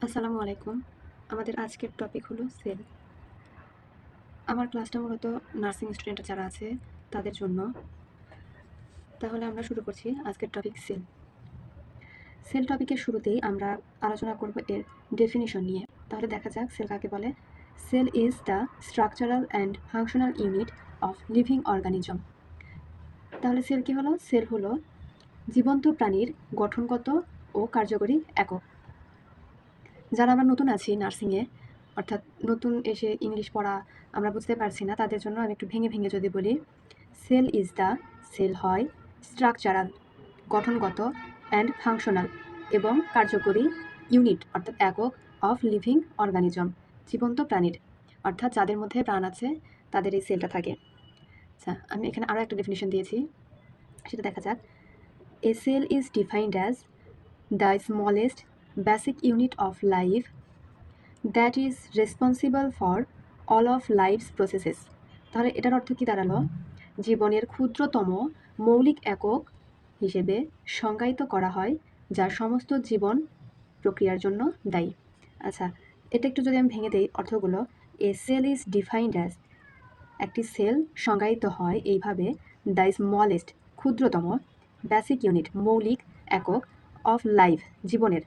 আসসালামু আলাইকুম। আমাদের আজকের টপিক হলো সেল। আমার ক্লাসটা মূলত নার্সিং স্টুডেন্ট যারা আছে তাদের জন্য। তাহলে আমরা শুরু করছি আজকের টপিক সেল। সেল টপিকের শুরুতেই আমরা আলোচনা করব এর ডেফিনিশন নিয়ে। তাহলে দেখা যাক সেল কাকে বলে। Cell is the structural and functional unit of living organism. তাহলে সেল কি হলো? সেল হলো জীবন্ত প্রাণীর গঠনগত ও কার্যকরী একক। যারা আমরা নতুন আছি নার্সিংয়ে, অর্থাৎ নতুন এসে ইংলিশ পড়া আমরা বুঝতে পারছি না, তাদের জন্য আমি একটু ভেঙে ভেঙে যদি বলি, সেল ইজ দ্য, সেল হয় স্ট্রাকচারাল গঠনগত অ্যান্ড ফাংশনাল এবং কার্যকরী ইউনিট অর্থাৎ একক অফ লিভিং অর্গানিজম জীবন্ত প্রাণীর, অর্থাৎ যাদের মধ্যে প্রাণ আছে তাদের এই সেলটা থাকে। আচ্ছা, আমি এখানে আরও একটা ডেফিনিশন দিয়েছি, সেটা দেখা যাক। A cell is defined as the smallest basic unit of life that is responsible for all of life's processes. তাহলে এটার অর্থ কী দাঁড়ালো? জীবনের ক্ষুদ্রতম মৌলিক একক হিসেবে সংজ্ঞায়িত করা হয় যা সমস্ত জীবন প্রক্রিয়ার জন্য দায়ী। আচ্ছা, এটা একটু যদি আমি ভেঙে দিই অর্থগুলো। এ সেল ইজ ডিফাইন্ড অ্যাজ, একটি সেল সংজ্ঞায়িত হয় এইভাবে, দ্য স্মলেস্ট ক্ষুদ্রতম, বেসিক ইউনিট মৌলিক একক, অফ লাইফ জীবনের,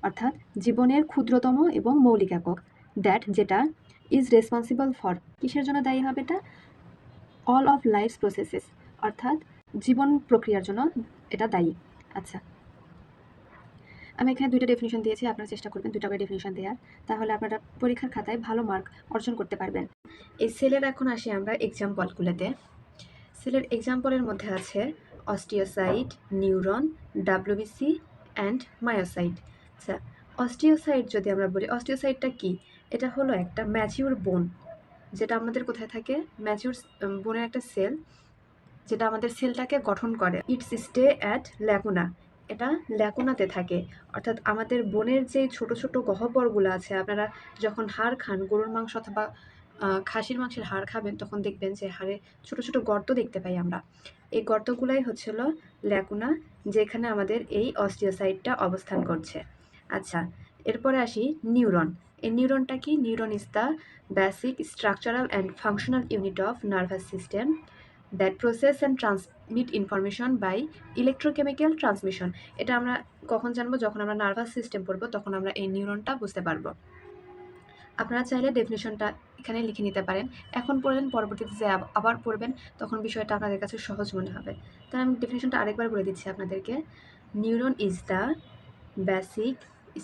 অর্থাৎ জীবনের ক্ষুদ্রতম এবং মৌলিক একক, দ্যাট যেটা, ইজ রেসপন্সিবল ফর কিসের জন্য দায়ী হবে এটা? অল অফ লাইফ প্রসেসেস, অর্থাৎ জীবন প্রক্রিয়ার জন্য এটা দায়ী। আচ্ছা, আমি এখানে দুইটা ডেফিনিশন দিয়েছি, আপনারা চেষ্টা করবেন দুইটা করে ডেফিনিশন দেওয়ার, তাহলে আপনারা পরীক্ষার খাতায় ভালো মার্ক অর্জন করতে পারবেন। এই সেলের এখন আসি আমরা এক্সাম্পলগুলোতে। সেলের এক্সাম্পলের মধ্যে আছে osteocyte, neuron, WBC and myocyte. আচ্ছা, অস্টিওসাইট যদি আমরা বলি, অস্টিওসাইটটা কি? এটা হলো একটা ম্যাচিউর বোন, যেটা আমাদের কোথায় থাকে? ম্যাচিউর বোনের একটা সেল, যেটা আমাদের সেলটাকে গঠন করে। ইটস স্টে অ্যাট ল্যাকুনা, এটা ল্যাকুনাতে থাকে। অর্থাৎ আমাদের বোনের যে ছোট ছোট গহ্বরগুলো আছে, আপনারা যখন হাড় খান, গরুর মাংস অথবা খাসির মাংসের হাড় খাবেন, তখন দেখবেন যে হাড়ে ছোট ছোট গর্ত দেখতে পাই আমরা। এই গর্তগুলাই হচ্ছিল ল্যাকুনা, যেখানে আমাদের এই অস্টিওসাইটটা অবস্থান করছে। আচ্ছা, এরপরে আসি নিউরন। এই নিউরনটা কি? Neuron is the basic structural and functional unit of nervous system that process and transmit information by electrochemical transmission. এটা আমরা কখন জানবো? যখন আমরা নার্ভাস সিস্টেম পড়বো, তখন আমরা এই নিউরনটা বুঝতে পারবো। আপনারা চাইলে ডেফিনিশনটা এখানে লিখে নিতে পারেন, এখন পড়লেন, পরবর্তীতে যে আবার পড়বেন তখন বিষয়টা আপনাদের কাছে সহজ মনে হবে। তাই আমি ডেফিনিশনটা আরেকবার বলে দিচ্ছি আপনাদেরকে। Neuron is the basic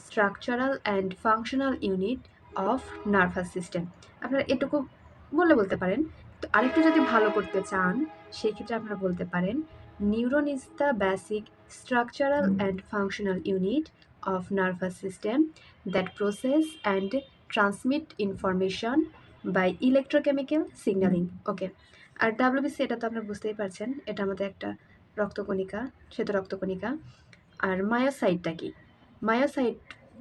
structural and functional unit of nervous system. আপনারা এটুকু বলতে পারেন। তো আরেকটু যদি ভালো করতে চান, সেই ক্ষেত্রে আপনারা বলতে পারেন, neuron is the basic structural and functional unit of nervous system that process and transmit information by electrochemical signalling. Okay, আর ডাব্লিউবিসি এটা তো আপনারা বুঝতেই পারছেন, এটা আমাদের একটা রক্তকণিকা, শ্বেত রক্তকণিকা। আর মায়োসাইটটা কি? মায়োসাইট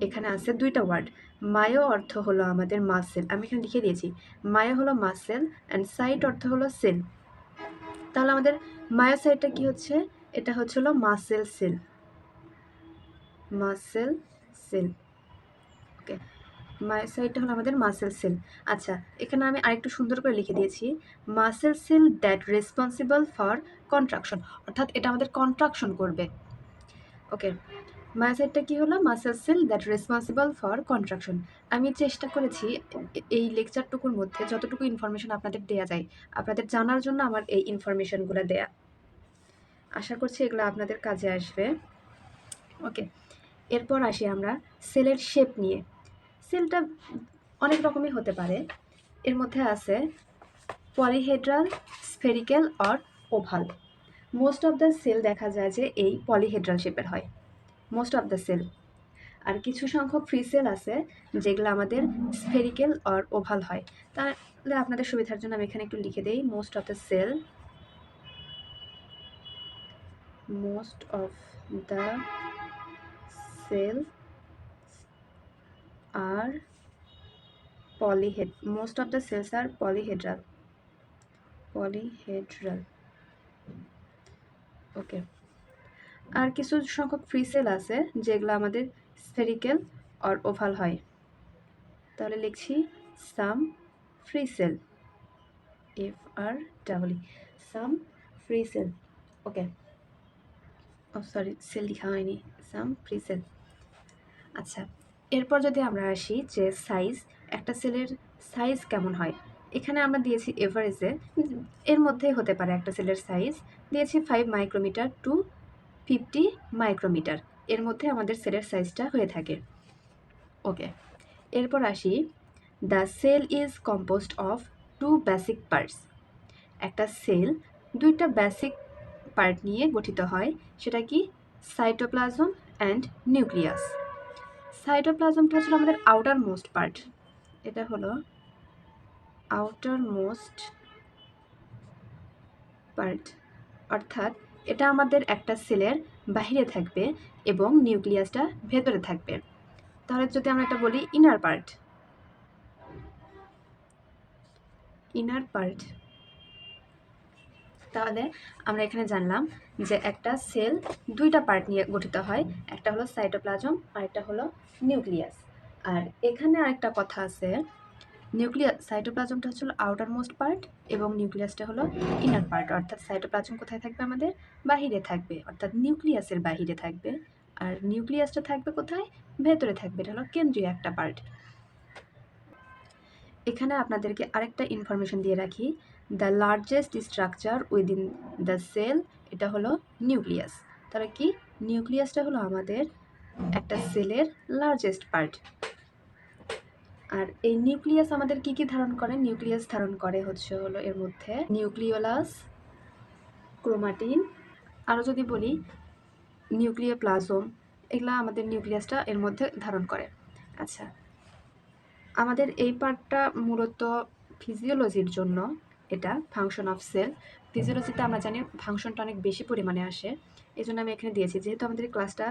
এখানে আছে দুইটা ওয়ার্ড। মায়ো অর্থ হলো আমাদের মাসেল, আমি এখানে লিখে দিয়েছি। মায়ো হলো মাসেল অ্যান্ড সাইট অর্থ হলো সেল। তাহলে আমাদের মায়োসাইটটা কি হচ্ছে? এটা হচ্ছে হলো মাসেল সেল, মাসেল সেল। ওকে, মায়োসাইটটা হলো আমাদের মাসেল সেল। আচ্ছা, এখানে আমি আরেকটু সুন্দর করে লিখে দিয়েছি, muscle sell that responsible for contraction, অর্থাৎ এটা আমাদের কন্ট্রাকশন করবে। ওকে, মায়োসাইটটা কি হলো? Muscle sell that responsible for contraction. আমি চেষ্টা করেছি এই লেকচারটুকুর মধ্যে যতটুকু ইনফরমেশন আপনাদের দেয়া যায়, আপনাদের জানার জন্য আমার এই ইনফরমেশনগুলো দেয়া। আশা করছি এগুলো আপনাদের কাজে আসবে। ওকে, এরপর আসি আমরা সেলের শেপ নিয়ে। সেলটা অনেক রকমই হতে পারে, এর মধ্যে আছে polyhedral, spherical or oval. Most of the cell দেখা যায় যে এই পলিহেড্রাল শেপের হয়, মোস্ট অফ দ্য সেল। আর কিছু সংখ্যক ফ্রি সেল আছে যেগুলো আমাদের স্ফেরিক্যাল অর ওভাল হয়। তাহলে আপনাদের সুবিধার জন্য আমি এখানে একটু লিখে দিই, most of the cell, most of the cell আর মোস্ট অফ দ্য সেলস আর পলিহেড্রাল, পলিহেড্রাল। ওকে, আর কিছু সংখ্যক ফ্রি সেল আছে যেগুলো আমাদের স্ফেরিক্যাল অর ওভাল হয়, তাহলে লিখছি some free cell, FR some free cell. Okay, oh sorry, cell লেখা হয়নি, সাম ফ্রি সেল। আচ্ছা, এরপর যদি আমরা আসি যে সাইজ, একটা সেলের সাইজ কেমন হয়, এখানে আমরা দিয়েছি এভারেজে, এর মধ্যেই হতে পারে একটা সেলের সাইজ, দিয়েছি 5 মাইক্রোমিটার টু 50 মাইক্রোমিটার, এর মধ্যে আমাদের সেলের সাইজটা হয়ে থাকে। ওকে, এরপর আসি, the cell is composed of 2 basic parts. একটা সেল 2টা বেসিক পার্ট নিয়ে গঠিত হয়, সেটা কি? Cytoplasm and nucleus. সাইটোপ্লাজমটা হচ্ছে আমাদের আউটার মোস্ট পার্ট, এটা হলো আউটার মোস্ট পার্ট, অর্থাৎ এটা আমাদের একটা সেলের বাহিরে থাকবে এবং নিউক্লিয়াসটা ভেতরে থাকবে। তাহলে যদি আমরা এটা বলি ইনার পার্ট, তাহলে আমরা এখানে জানলাম যে একটা সেল 2টা পার্ট নিয়ে গঠিত হয়, একটা হলো সাইটোপ্লাজম আর একটা হলো নিউক্লিয়াস। আর এখানে আরেকটা কথা আছে, সাইটোপ্লাজমটা হচ্ছে আউটার মোস্ট পার্ট এবং নিউক্লিয়াসটা হলো ইনার পার্ট, অর্থাৎ সাইটোপ্লাজম কোথায় থাকবে? আমাদের বাহিরে থাকবে, অর্থাৎ নিউক্লিয়াসের বাহিরে থাকবে, আর নিউক্লিয়াসটা থাকবে কোথায়? ভেতরে থাকবে, এটা হলো কেন্দ্রীয় একটা পার্ট। এখানে আপনাদেরকে আরেকটা ইনফরমেশন দিয়ে রাখি, the largest structure within the cell, এটা হলো নিউক্লিয়াস। তাহলে কি? নিউক্লিয়াসটা হলো আমাদের একটা সেলের লার্জেস্ট পার্ট। আর এই নিউক্লিয়াস আমাদের কি কি ধারণ করে? নিউক্লিয়াস ধারণ করে হলো এর মধ্যে নিউক্লিওলাস, ক্রোমাটিন, আরও যদি বলি নিউক্লিওপ্লাজম, এগুলা আমাদের নিউক্লিয়াসটা এর মধ্যে ধারণ করে। আচ্ছা, আমাদের এই পার্টটা মূলত ফিজিওলজির জন্য, এটা ফাংশন অফ সেল। ফিজিওলজিতে আমরা জানি ফাংশনটা অনেক বেশি পরিমাণে আসে, এই জন্য আমি এখানে দিয়েছি, যেহেতু আমাদের ক্লাসটা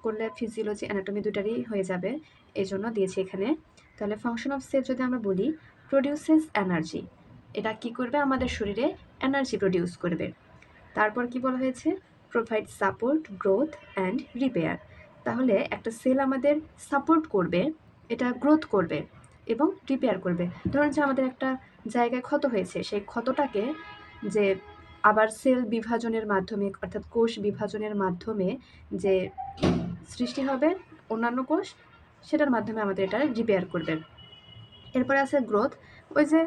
করলে ফিজিওলজি অ্যানাটমি দুটারই হয়ে যাবে, এই জন্য দিয়েছি এখানে। তাহলে ফাংশন অফ সেল যদি আমরা বলি, প্রডিউসেস এনার্জি, এটা কি করবে? আমাদের শরীরে এনার্জি প্রডিউস করবে। তারপর কি বলা হয়েছে? Provide support, growth and repair. তাহলে একটা সেল আমাদের সাপোর্ট করবে, এটা গ্রোথ করবে এবং রিপেয়ার করবে। ধরুন যে আমাদের একটা জায়গায় ক্ষত হয়েছে, সেই ক্ষতটাকে যে আবার সেল বিভাজনের মাধ্যমে, অর্থাৎ কোষ বিভাজনের মাধ্যমে যে সৃষ্টি হবে অন্যান্য কোষ, সেটার মাধ্যমে আমাদের এটা রিপেয়ার করবে। এরপরে আছে গ্রোথ, ওই যে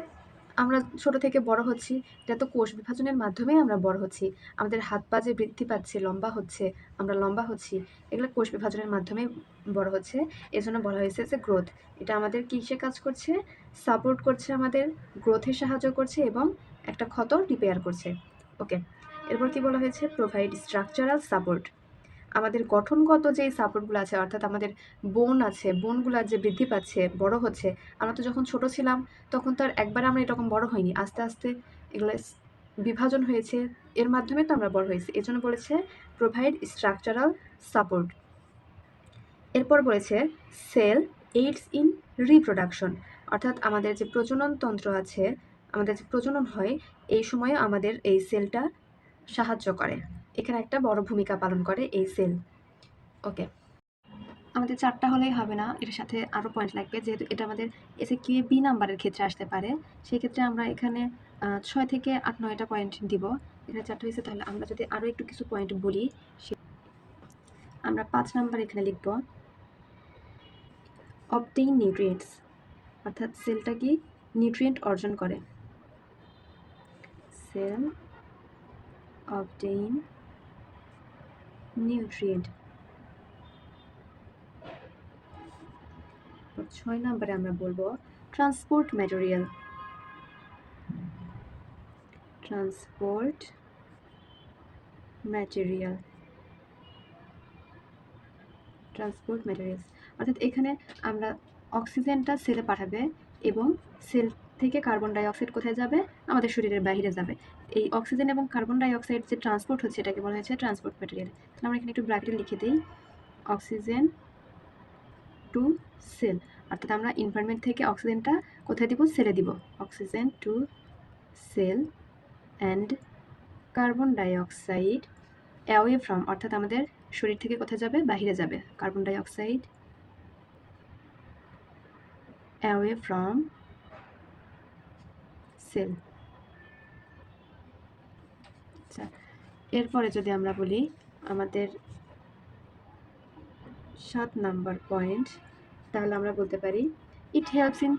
আমরা ছোট থেকে বড় হচ্ছি, এটা তো কোষ বিভাজনের মাধ্যমেই আমরা বড় হচ্ছি। আমাদের হাত পা যে বৃদ্ধি পাচ্ছে, লম্বা হচ্ছে, আমরা লম্বা হচ্ছি, এগুলো কোষ বিভাজনের মাধ্যমে বড় হচ্ছে। এজন্য বলা হয়েছে যে গ্রোথ, এটা আমাদের কিসে কাজ করছে? সাপোর্ট করছে, আমাদের গ্রোথে সাহায্য করছে এবং একটা ক্ষত রিপেয়ার করছে। ওকে, এরপর কি বলা হয়েছে? প্রোভাইড স্ট্রাকচারাল সাপোর্ট, আমাদের গঠনগত যেই সাপোর্টগুলো আছে, অর্থাৎ আমাদের বোন আছে, বোনগুলো যে বৃদ্ধি পাচ্ছে, বড় হচ্ছে। আমরা তো যখন ছোট ছিলাম তখন তো আর একবারে আমরা এরকম বড় হইনি, আস্তে আস্তে এগুলো বিভাজন হয়েছে, এর মাধ্যমে তো আমরা বড় হয়েছি। এজন্য বলেছে প্রোভাইড স্ট্রাকচারাল সাপোর্ট। এরপর বলেছে সেল এইডস ইন রিপ্রোডাকশন, অর্থাৎ আমাদের যে প্রজনন তন্ত্র আছে, আমাদের যে প্রজনন হয়, এই সময়ে আমাদের এই সেলটা সাহায্য করে, এখানে একটা বড় ভূমিকা পালন করে এই সেল। ওকে, আমাদের 4টা হলেই হবে না, এর সাথে আরও পয়েন্ট লাগবে, যেহেতু এটা আমাদের এসএকিউ বি নাম্বারের ক্ষেত্রে আসতে পারে, সেই ক্ষেত্রে আমরা এখানে 6 থেকে 8-9টা পয়েন্ট দিব। এখানে 4টা হয়েছে, তাহলে আমরা যদি আরও একটু কিছু পয়েন্ট বলি, আমরা 5 নাম্বার এখানে লিখব অবটেইন নিউট্রিয়েন্টস, অর্থাৎ সেলটা কি নিউট্রিয়েন্ট অর্জন করে, সেল অবটেইন নিউট্রিয়েন্ট। 6 নম্বরে আমরা বলবো transport material, transport material, transport materials, অর্থাৎ এখানে আমরা অক্সিজেনটা সেলে পাঠাবে এবং সেল থেকে কার্বন ডাইঅক্সাইড কোথায় যাবে? আমাদের শরীরের বাইরে যাবে। এই অক্সিজেন এবং কার্বন ডাইঅক্সাইড যে ট্রান্সপোর্ট হচ্ছে, এটাকে বলা হয়েছে ট্রান্সপোর্ট ম্যাটেরিয়াল। তাহলে আমরা এখানে একটু ব্র্যাকেটে লিখে দিই অক্সিজেন টু সেল, অর্থাৎ আমরা এনভায়রনমেন্ট থেকে অক্সিজেনটা কোথায় দিব? সেলে দিব। Oxygen to cell and carbon dioxide away from, অর্থাৎ আমাদের শরীর থেকে কোথায় যাবে? বাহিরে যাবে। Carbon dioxide away from cell. আচ্ছা, এরপরে যদি আমরা বলি আমাদের 7 নাম্বার পয়েন্ট, তাহলে আমরা বলতে পারি ইট হেল্পস ইন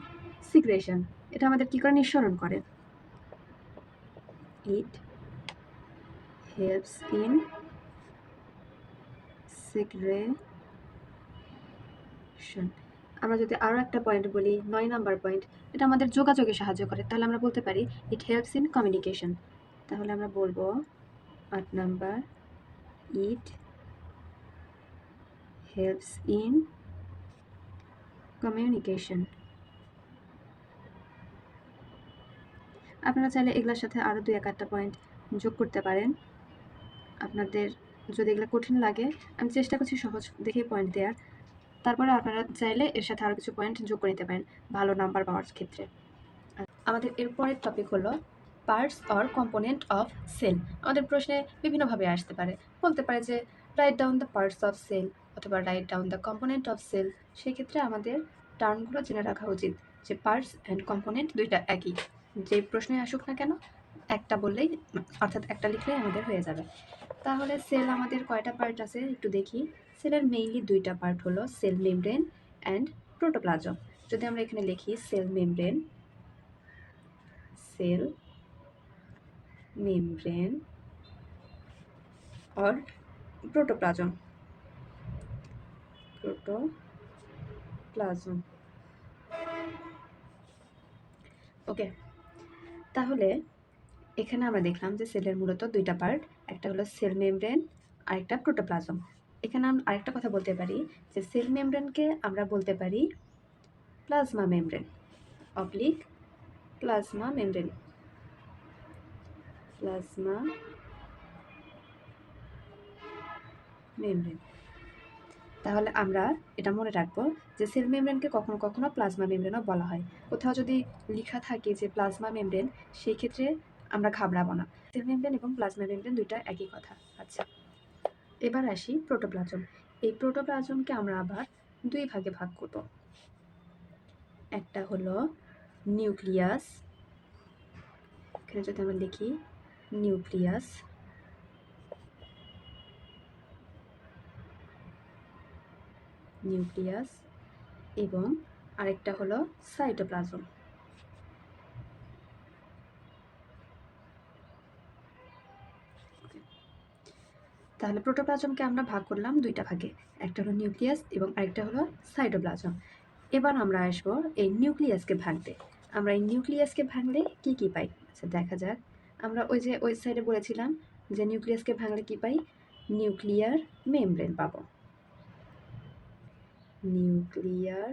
সিগ্রেশন। এটা আমাদের কি করে নিঃসরণ করে? It helps in secretion. আমরা যদি আরও একটা পয়েন্ট বলি 9 নাম্বার পয়েন্ট, এটা আমাদের যোগাযোগে সাহায্য করে, তাহলে আমরা বলতে পারি ইট হেল্পস ইন কমিউনিকেশন। তাহলে আমরা বলবো 8 number, it helps in communication. আপনারা চাইলে এগুলোর সাথে আরও 2-1টা পয়েন্ট যোগ করতে পারেন। আপনাদের যদি এগুলো কঠিন লাগে, আমি চেষ্টা করছি সহজ দেখে পয়েন্ট দেওয়ার, তারপরে আপনারা চাইলে এর সাথে আরও কিছু পয়েন্ট যোগ করে নিতে পারেন ভালো নাম্বার পাওয়ার ক্ষেত্রে। আমাদের এরপরের টপিক হলো parts or component of cell. আমাদের প্রশ্নে বিভিন্নভাবে আসতে পারে, বলতে পারে যে write down the parts of cell অথবা write down the component of cell. সেই ক্ষেত্রে আমাদের টার্মগুলো জেনে রাখা উচিত যে পার্টস অ্যান্ড কম্পোনেন্ট দুইটা একই, যে প্রশ্নে আসুক না কেন একটা বললেই, অর্থাৎ একটা লিখলেই আমাদের হয়ে যাবে। তাহলে সেল আমাদের কয়টা পার্ট আছে একটু দেখি। সেলের মেইনলি দুইটা পার্ট হলো সেল মেমব্রেন অ্যান্ড প্রোটোপ্লাজম। যদি আমরা এখানে লিখি সেল মেমব্রেন or protoplasm। ওকে, তাহলে এখানে আমরা দেখলাম যে সেলের মূলত দুইটা পার্ট, একটা হলো সেল মেমব্রেন আর একটা প্রোটোপ্লাজম। এখানে আমরা আরেকটা কথা বলতে পারি যে সেল মেমব্রেনকে আমরা বলতে পারি plasma membrane oblique plasma membrane. তাহলে আমরা এটা মনে রাখবো যে সেল মেমব্রেনকে কখনো কখনো প্লাজমা মেমব্রেনও বলা হয়। কোথাও যদি লেখা থাকে যে প্লাজমা মেমব্রেন, সেই ক্ষেত্রে আমরা ঘাবড়াবো না, সেল মেমব্রেন এবং প্লাজমা মেমব্রেন দুইটা একই কথা। আচ্ছা, এবার আসি প্রোটোপ্লাজম। এই প্রোটোপ্লাজমকে আমরা আবার দুই ভাগে ভাগ করব। একটা হলো নিউক্লিয়াস, এখানে যদি আমরা লিখি নিউক্লিয়াস, এবং আরেকটা হলো সাইটোপ্লাজম। তাহলে প্রোটোপ্লাজমকে আমরা ভাগ করলাম দুইটা ভাগে, একটা হলো নিউক্লিয়াস এবং আরেকটা হলো সাইটোপ্লাজম। এবার আমরা আসবো এই নিউক্লিয়াসকে ভাঙতে। আমরা এই নিউক্লিয়াসকে ভাঙলে কি কি পাই? আচ্ছা দেখা যাক। আমরা ওই যে ওই সাইডে বলেছিলাম যে নিউক্লিয়াসকে ভাঙলে কি পাই? নিউক্লিয়ার মেমব্রেন পাবো। নিউক্লিয়ার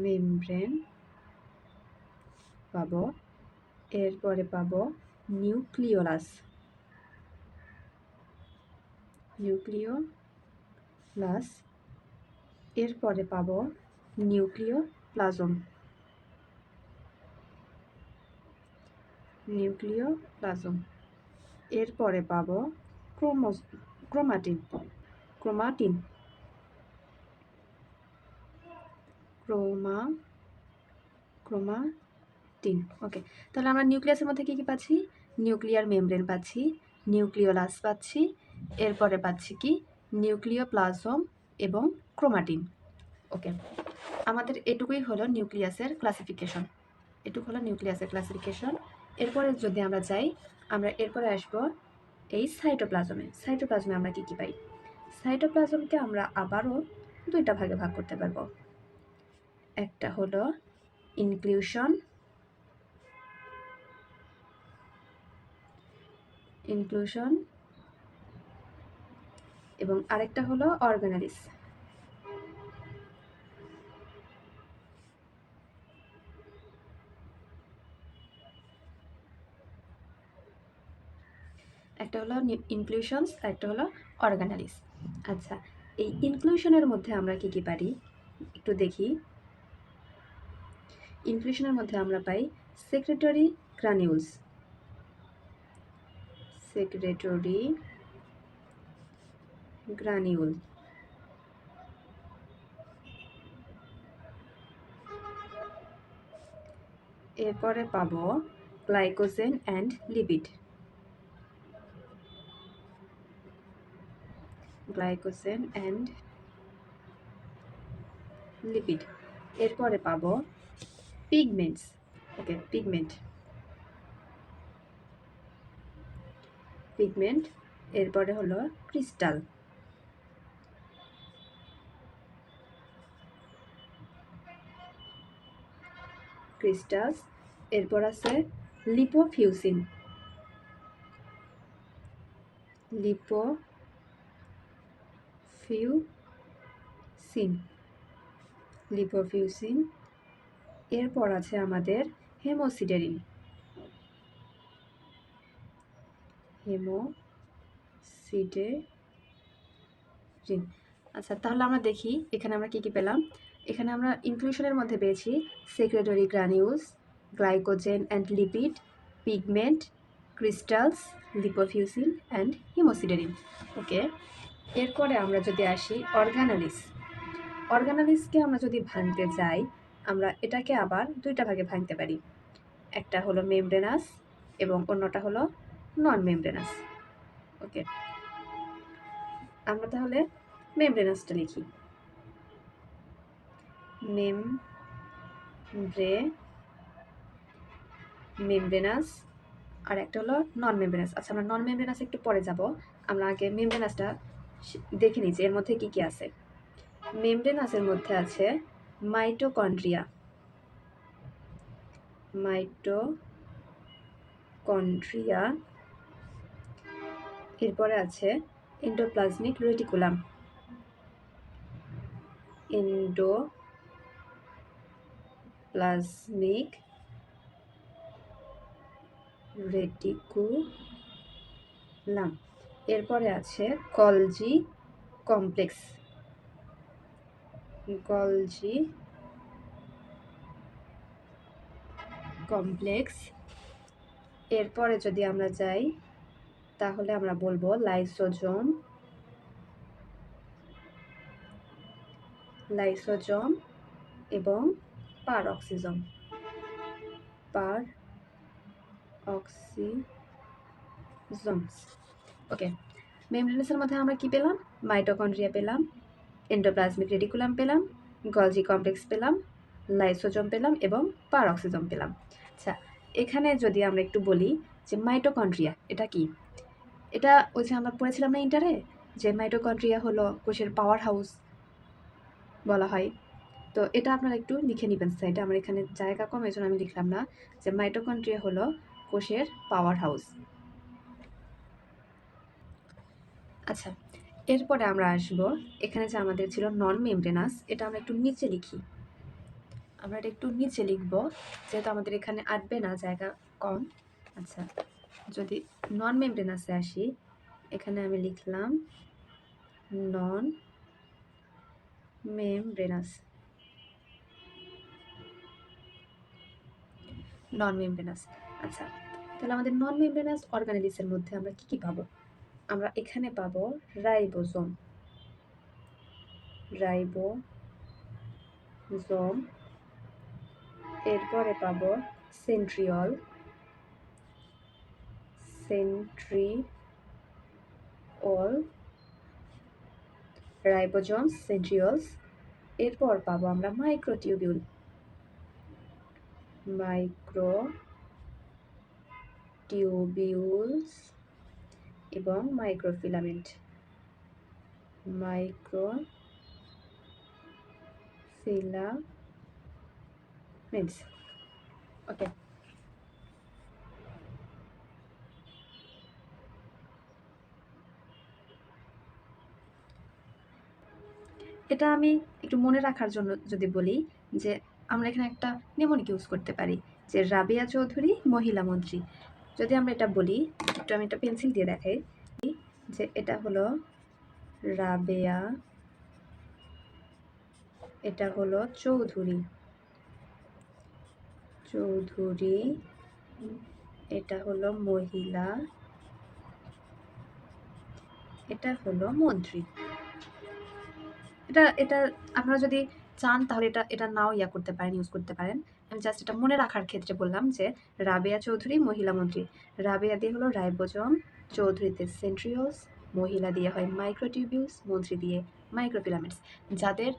মেমব্রেন পাবো। এরপরে পাবো নিউক্লিওলাস, এরপরে পাবো নিউক্লিওপ্লাজম, এরপরে পাবো ক্রোমাটিন। ওকে, তাহলে আমরা নিউক্লিয়াসের মধ্যে কি কি পাচ্ছি? নিউক্লিয়ার মেমব্রেন পাচ্ছি, নিউক্লিওলাস পাচ্ছি, এরপরে পাচ্ছি কি নিউক্লিওপ্লাজম এবং ক্রোমাটিন। ওকে, আমাদের এটুকুই হলো নিউক্লিয়াসের ক্লাসিফিকেশন। এরপরে যদি আমরা যাই, আমরা এরপরে আসবো এই সাইটোপ্লাজমে আমরা কি কি পাই? সাইটোপ্লাজমকে আমরা আবারও দুইটা ভাগে ভাগ করতে পারবো। একটা হলো ইনক্লুশন এবং আরেকটা হলো অর্গানালিস। একটা হলো ইনক্লুশনস, একটা হলো অর্গানালিস। আচ্ছা, এই ইনক্লুশনের মধ্যে আমরা কি কি পারি একটু দেখি। ইনক্লুশনের মধ্যে আমরা পাই সেক্রেটরি গ্রানিউলস, এরপরে পাবো glycogen and lipid. Glycogen and lipid. এরপরে পাবো পিগমেন্টস। ওকে, পিগমেন্ট। এরপরে হলো ক্রিস্টাল। ক্রিস্টালস। এরপর আছে লিপোফিউসিন। লিপোফিউসিন। এরপর আছে আমাদের হেমোসিডেরিন। আচ্ছা, তাহলে আমরা দেখি এখানে আমরা কি কি পেলাম। এখানে আমরা ইনক্লুশনের মধ্যে পেয়েছি secretory granules, glycogen and lipid, pigment, crystals, lipofuscin and hemosiderin. Okay, এরপরে আমরা যদি আসি অর্গানালিসকে আমরা যদি ভাঙতে যাই, আমরা এটাকে আবার দুইটা ভাগে ভাঙতে পারি। একটা হলো মেমব্রেনাস এবং অন্যটা হলো নন মেমব্রেনাস। ওকে, আমরা তাহলে মেমব্রেনাসটা লিখি। মেমব্রেনাস আর একটা হলো নন মেমব্রেনাস। আচ্ছা, আমরা নন মেমব্রেনাস একটু পরে যাব, আমরা আগে মেমব্রেনাসটা দেখে নিচ্ছি এর মধ্যে কি কি আছে। মেমব্রেনাসের মধ্যে আছে মাইটোকন্ড্রিয়া। এরপরে আছে এন্ডোপ্লাজমিক রেটিকুলাম। এরপরে আছে গলজি কমপ্লেক্স। এরপরে যদি আমরা যাই তাহলে আমরা বলবো লাইসোজোম এবং পারঅক্সিজোমস। ওকে, মেমব্রেনাসের মধ্যে আমরা কি পেলাম? মাইটোকন্ড্রিয়া পেলাম, এন্ডোপ্লাজমিক রেটিকুলাম পেলাম, গলজি কমপ্লেক্স পেলাম, লাইসোজোম পেলাম এবং পারঅক্সিজোম পেলাম। আচ্ছা, এখানে যদি আমরা একটু বলি যে মাইটোকন্ড্রিয়া এটা কি, এটা ওই যে আমরা পড়েছিলাম না ইন্টারে, যে মাইটোকন্ড্রিয়া হলো কোষের পাওয়ার হাউস বলা হয়। তো এটা আপনারা একটু লিখে নেবেন সাইডে, আমার এখানে জায়গা কম, এই জন্য আমি লিখলাম না, যে মাইটোকন্ড্রিয়া হলো কোষের পাওয়ার হাউস। আচ্ছা, এরপরে আমরা আসবো এখানে যে আমাদের ছিল নন মেমব্রেনাস, এটা আমরা একটু নিচে লিখি। আমরা এটা একটু নিচে লিখবো যেহেতু আমাদের এখানে আটবে না, জায়গা কম। আচ্ছা, যদি নন মেমব্রেনাসে আসি, এখানে আমি লিখলাম নন মেমব্রেনাস। আচ্ছা, তাহলে আমাদের নন মেমব্রেনাস অর্গানেলিসের মধ্যে আমরা কি কি পাবো? আমরা এখানে পাবো রাইবোজোম। এরপরে পাবো সেন্ট্রিওল। রাইবোজোমস, সেন্ট্রিওলস। এরপর পাবো আমরা মাইক্রোটিউবিউলস এবং মাইক্রোফিলামেন্ট। ওকে, এটা আমি একটু মনে রাখার জন্য যদি বলি যে আমরা এখানে একটা নেমোনিক ইউজ করতে পারি, যে রাবেয়া চৌধুরী মহিলা মন্ত্রী। যদি আমরা এটা বলি, একটু আমি একটা পেন্সিল দিয়ে দেখাই, যে এটা হলো রাবেয়া, এটা হলো চৌধুরী, এটা হলো মহিলা, এটা হলো মন্ত্রী। এটা আপনারা যদি চান তাহলে এটা নাও করতে পারেন, ইউজ করতে পারেন। আমি জাস্ট এটা মনে রাখার ক্ষেত্রে বললাম যে রাবেয়া চৌধুরী মহিলা মন্ত্রী। রাবেয়া দিয়ে হলো রাইবোজোম, চৌধুরীতে সেন্ট্রিওলস, মহিলা দিয়ে হয় মাইক্রোটিউবিউলস, মন্ত্রী দিয়ে মাইক্রোফিলামেন্টস। যাদের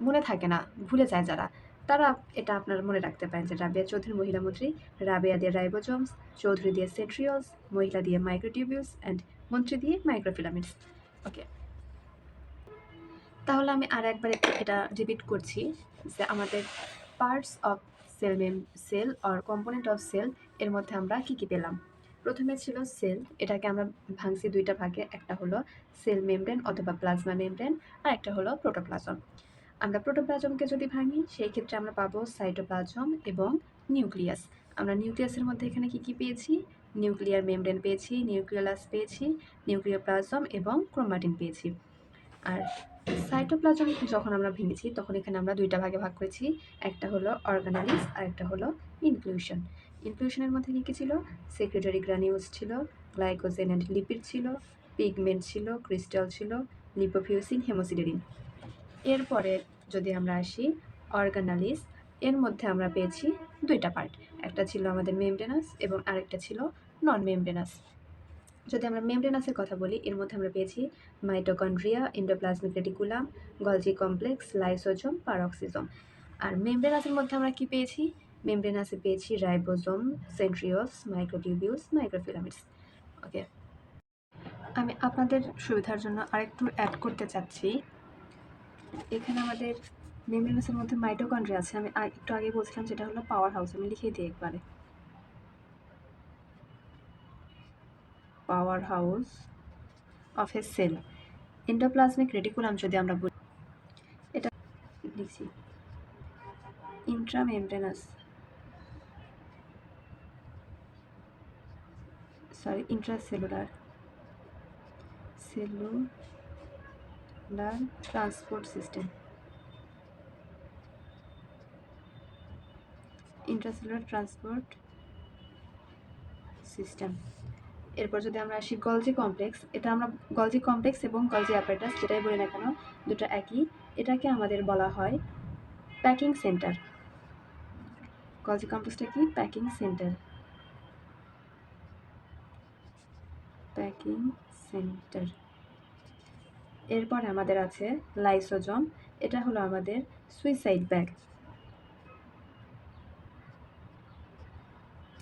মনে থাকে না, ভুলে যায় যারা, তারা এটা আপনারা মনে রাখতে পারেন যে রাবেয়া চৌধুরী মহিলা মন্ত্রী, রাবেয়া দিয়ে রাইবোজোমস, চৌধুরী দিয়ে সেন্ট্রিওলস, মহিলা দিয়ে মাইক্রোটিউবিউলস অ্যান্ড মন্ত্রী দিয়ে মাইক্রোফিলামেন্টস। ওকে, তাহলে আমি আর একবার এটা রিপিট করছি যে আমাদের parts of cell or component of cell এর মধ্যে আমরা কি কি পেলাম। প্রথমে ছিল সেল, এটাকে আমরা ভাঙছি দুইটা ভাগে, একটা হলো সেল মেমব্রেন অথবা প্লাজমা মেমব্রেন, আর একটা হলো প্রোটোপ্লাজম। আমরা প্রোটোপ্লাজমকে যদি ভাঙি সেই ক্ষেত্রে আমরা পাবো সাইটোপ্লাজম এবং নিউক্লিয়াস। আমরা নিউক্লিয়াসের মধ্যে এখানে কি কি পেয়েছি, নিউক্লিয়ার মেমব্রেন পেয়েছি, নিউক্লিয়াস পেয়েছি, নিউক্লিওপ্লাজম এবং ক্রোমাটিন পেয়েছি। আর সাইটোপ্লাজম যখন আমরা ভেঙেছি তখন এখানে আমরা দুইটা ভাগে ভাগ করেছি, একটা হলো অর্গানালিস আর একটা হলো ইনক্লুশন। ইনক্লুশনের মধ্যে কী কী ছিল, সেক্রেটারি গ্রানিউলস ছিল, গ্লাইকোজেন অ্যান্ড লিপিড ছিল, পিগমেন্ট ছিল, ক্রিস্টাল ছিল, লিপোফিউসিন, হেমোসিডেরিন। এরপরে যদি আমরা আসি অর্গানালিস, এর মধ্যে আমরা পেয়েছি দুইটা পার্ট, একটা ছিল আমাদের মেমব্রেনাস এবং আরেকটা ছিল নন মেমব্রেনাস। যদি আমরা মেমব্রেনাসের কথা বলি, এর মধ্যে আমরা পেয়েছি mitochondria, endoplasmic reticulum, Golgi complex, lysosome, peroxisome. আর মেমব্রেনাসের মধ্যে আমরা কি পেয়েছি, মেমব্রেনাসে পেয়েছি ribosome, centrioles, microtubules, microfilaments. Okay, আমি আপনাদের সুবিধার জন্য আরেকটু অ্যাড করতে চাচ্ছি। এখানে আমাদের মেমব্রেনাসের মধ্যে মাইটোকন্ড্রিয়া আছে, আমি একটু আগে বলছিলাম যেটা হলো পাওয়ার হাউস, আমি লিখিয়ে দিই একবারে, powerhouse of a cell. Endoplasmic reticulum যদি আমরা বলি, এটা লিখছি intramembranous, sorry intracellular, cellular transport system, intracellular transport system. এরপর যদি আমরা আসি গলজি কমপ্লেক্স, এটা আমরা গলজি কমপ্লেক্স এবং গলজি অ্যাপারেটাস যেটাই বলি না কেন দুটো একই, এটাকে আমাদের বলা হয় প্যাকিং সেন্টার। গলজি কমপ্লেক্সটা কি, প্যাকিং সেন্টার, প্যাকিং সেন্টার। এরপর আমাদের আছে লাইসোজোম, এটা হলো আমাদের সুইসাইড ব্যাগ,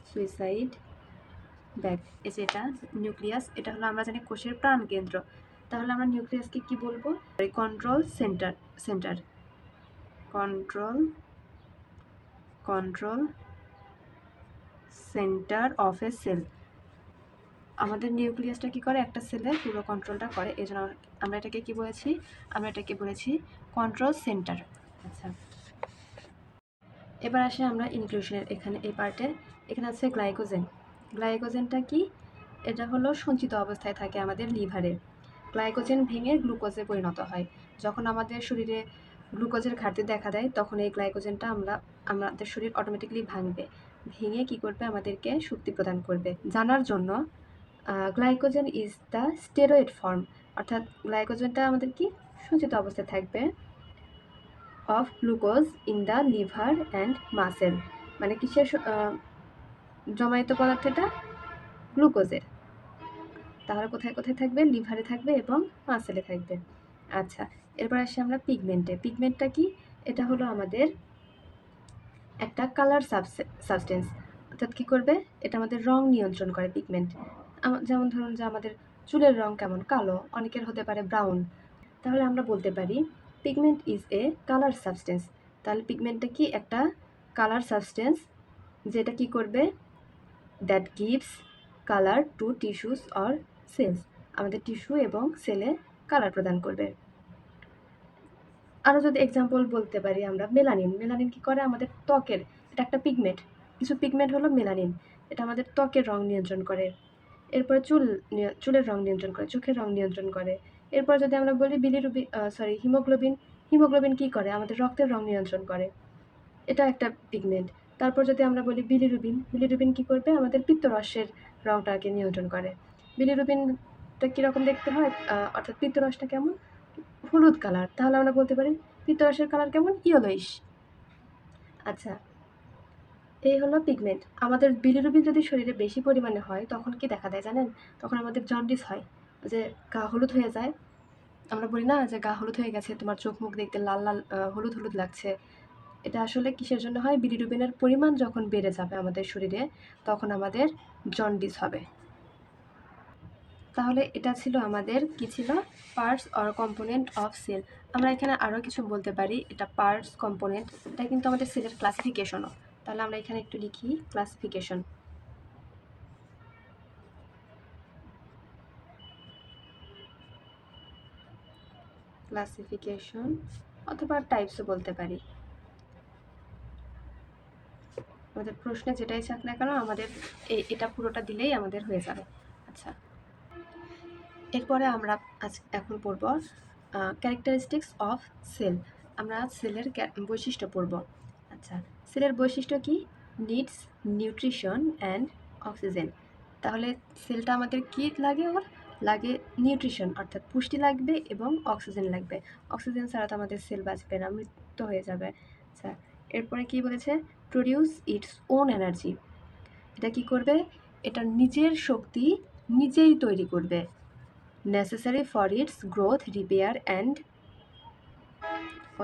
সুইসাইড ব্যাগ। এই যে এটা নিউক্লিয়াস, এটা হলো আমরা জানি কোষের প্রাণ কেন্দ্র, তাহলে আমরা নিউক্লিয়াসকে কি বলবো, control centre, control centre of a cell. আমাদের নিউক্লিয়াসটা কি করে, একটা সেলে পুরো কন্ট্রোলটা করে, এই জন্য আমরা এটাকে কি বলেছি, আমরা এটাকে বলেছি কন্ট্রোল সেন্টার। আচ্ছা, এবার আসে আমরা ইনক্লুশনের এখানে এই পার্টে, এখানে আছে গ্লাইকোজেন। গ্লাইকোজেনটা কি, এটা হলো সঞ্চিত অবস্থায় থাকে আমাদের লিভারে। গ্লাইকোজেন ভেঙে গ্লুকোজে পরিণত হয়, যখন আমাদের শরীরে গ্লুকোজের ঘাটতি দেখা দেয় তখন এই গ্লাইকোজেনটা আমাদের শরীর অটোমেটিকলি ভাঙবে, ভেঙে কি করবে, আমাদেরকে শক্তি প্রদান করবে। জানার জন্য glycogen is the steroid form, অর্থাৎ গ্লাইকোজেনটা আমাদের কি সঞ্চিত অবস্থায় থাকবে of glucose in the liver and muscle, মানে কিসের জমায়িত পদার্থটা, গ্লুকোজের। তাহলে কোথায় কোথায় থাকবে, লিভারে থাকবে এবং মাসেলে থাকবে। আচ্ছা, এরপর আসি আমরা পিগমেন্টে। পিগমেন্টটা কি, এটা হলো আমাদের একটা কালার সাবস্টেন্স, অর্থাৎ কী করবে, এটা আমাদের রং নিয়ন্ত্রণ করে পিগমেন্ট। যেমন ধরুন যে আমাদের চুলের রং কেমন, কালো, অনেকের হতে পারে ব্রাউন, তাহলে আমরা বলতে পারি pigment is a colour substance. তাহলে পিগমেন্টটা কি, একটা কালার সাবস্টেন্স যেটা কি করবে, that gives colour to tissues or cells, আমাদের টিস্যু এবং সেলে কালার প্রদান করবে। আরও যদি এক্সাম্পল বলতে পারি আমরা মেলানিন, মেলানিন কী করে, আমাদের ত্বকের, এটা একটা পিগমেন্ট, কিছু পিগমেন্ট হলো মেলানিন, এটা আমাদের ত্বকের রং নিয়ন্ত্রণ করে। এরপরে চুলের রং নিয়ন্ত্রণ করে, চোখের রং নিয়ন্ত্রণ করে। এরপর যদি আমরা বলি হিমোগ্লোবিন, হিমোগ্লোবিন কী করে, আমাদের রক্তের রং নিয়ন্ত্রণ করে, এটা একটা পিগমেন্ট। তারপর যদি আমরা বলি বিলিরুবিন, বিলিরুবিন কী করবে, আমাদের পিত্তরসের রংটাকে নিয়ন্ত্রণ করে। বিলিরুবিনটা কীরকম দেখতে হয়, অর্থাৎ পিত্তরসটা কেমন, হলুদ কালার, তাহলে আমরা বলতে পারি পিত্তরসের কালার কেমন, ইয়েলোইশ। আচ্ছা, এই হলো পিগমেন্ট। আমাদের বিলিরুবিন যদি শরীরে বেশি পরিমাণে হয় তখন কি দেখা দেয় জানেন? তখন আমাদের জন্ডিস হয়, যে গা হলুদ হয়ে যায়। আমরা বলি না যে গা হলুদ হয়ে গেছে, তোমার চোখ মুখ দেখতে লাল লাল হলুদ হলুদ লাগছে। এটা আসলে কিসের জন্য হয়? বিলিরুবিনের পরিমাণ যখন বেড়ে যাবে আমাদের শরীরে তখন আমাদের জন্ডিস হবে। তাহলে এটা ছিল আমাদের কি ছিল? Parts or component of cell. আমরা এখানে আরও কিছু বলতে পারি, এটা পার্টস কম্পোনেন্ট, এটা কিন্তু আমাদের সেলের ক্লাসিফিকেশনও। তাহলে আমরা এখানে একটু লিখি ক্লাসিফিকেশন। ক্লাসিফিকেশন অথবা টাইপসও বলতে পারি, আমাদের প্রশ্নে যেটাই চাক না কেন আমাদের এটা পুরোটা দিলেই আমাদের হয়ে যাবে। আচ্ছা, এরপরে আমরা এখন পড়ব ক্যারেক্টারিস্টিক্স অফ সেল। আমরা সেলের বৈশিষ্ট্য পড়ব। আচ্ছা, সেলের বৈশিষ্ট্য কি? Needs nutrition and oxygen. তাহলে সেলটা আমাদের কি লাগে? ওর লাগে নিউট্রিশন, অর্থাৎ পুষ্টি লাগবে, এবং অক্সিজেন লাগবে। অক্সিজেন ছাড়া তো আমাদের সেল বাঁচবে না, মৃত্যু হয়ে যাবে। আচ্ছা, এরপরে কি বলেছে? Produce its own energy. এটা কি করবে? এটা নিজের শক্তি নিজেই তৈরি করবে। Necessary for its growth, repair and,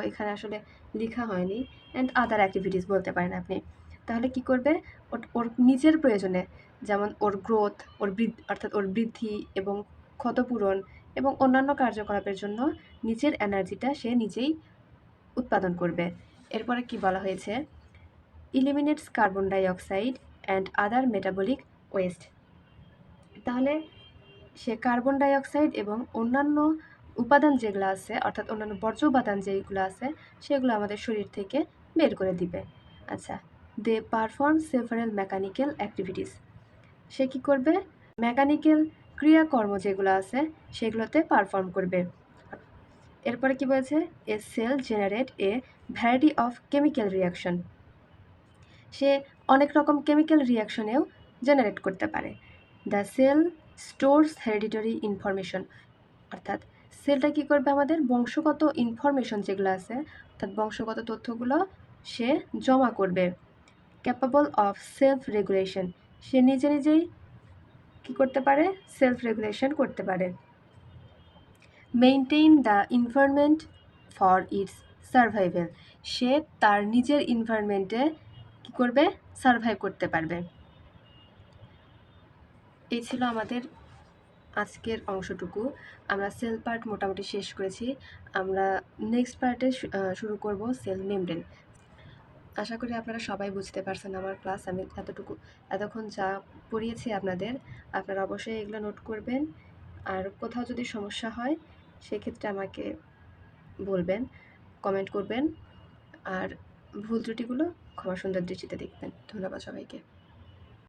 এখানে আসলে লেখা হয়নি, অ্যান্ড আদার অ্যাক্টিভিটিস বলতে পারেন আপনি। তাহলে কি করবে? ওর নিজের প্রয়োজনে, যেমন ওর গ্রোথ, অর্থাৎ ওর বৃদ্ধি এবং ক্ষতপূরণ এবং অন্যান্য কার্যকলাপের জন্য নিজের এনার্জিটা সে নিজেই উৎপাদন করবে। এরপরে কি বলা হয়েছে? Eliminates carbon dioxide and other metabolic waste. তাহলে সে কার্বন ডাইঅক্সাইড এবং অন্যান্য উপাদান যেগুলো আছে, অর্থাৎ অন্যান্য বর্জ্য উপাদান যেগুলো আছে, সেগুলো আমাদের শরীর থেকে বের করে দিবে। আচ্ছা, দে পারফর্ম সেভারাল মেকানিক্যাল অ্যাক্টিভিটিস। সে কী করবে? মেকানিক্যাল ক্রিয়াকর্ম যেগুলো আছে সেগুলোতে পারফর্ম করবে। এরপরে কি বলেছে? A cell generate a variety of chemical reaction. সে অনেক রকম কেমিক্যাল রিয়াকশনেও জেনারেট করতে পারে। The cell stores hereditary information, অর্থাৎ সেলটা কী করবে? আমাদের বংশগত ইনফরমেশন যেগুলো আছে, অর্থাৎ বংশগত তথ্যগুলো সে জমা করবে। ক্যাপাবল অফ সেলফ রেগুলেশন, সে নিজে নিজেই কী করতে পারে? সেলফ রেগুলেশন করতে পারে। Maintain the environment for its survival, সে তার নিজের এনভায়রনমেন্টে কী করবে? সার্ভাইভ করতে পারবে। এই ছিল আমাদের আজকের অংশটুকু। আমরা সেল পার্ট মোটামুটি শেষ করেছি। আমরা নেক্সট পার্টে শুরু করব সেল মেমব্রেন। আশা করি আপনারা সবাই বুঝতে পারছেন আমার ক্লাস। আমি এতক্ষণ যা পড়িয়েছি আপনারা অবশ্যই এগুলো নোট করবেন। আর কোথাও যদি সমস্যা হয় সেক্ষেত্রে আমাকে বলবেন, কমেন্ট করবেন, আর ভুল ত্রুটিগুলো ক্ষমা সুন্দর দৃষ্টিতে দেখবেন। ধন্যবাদ সবাইকে।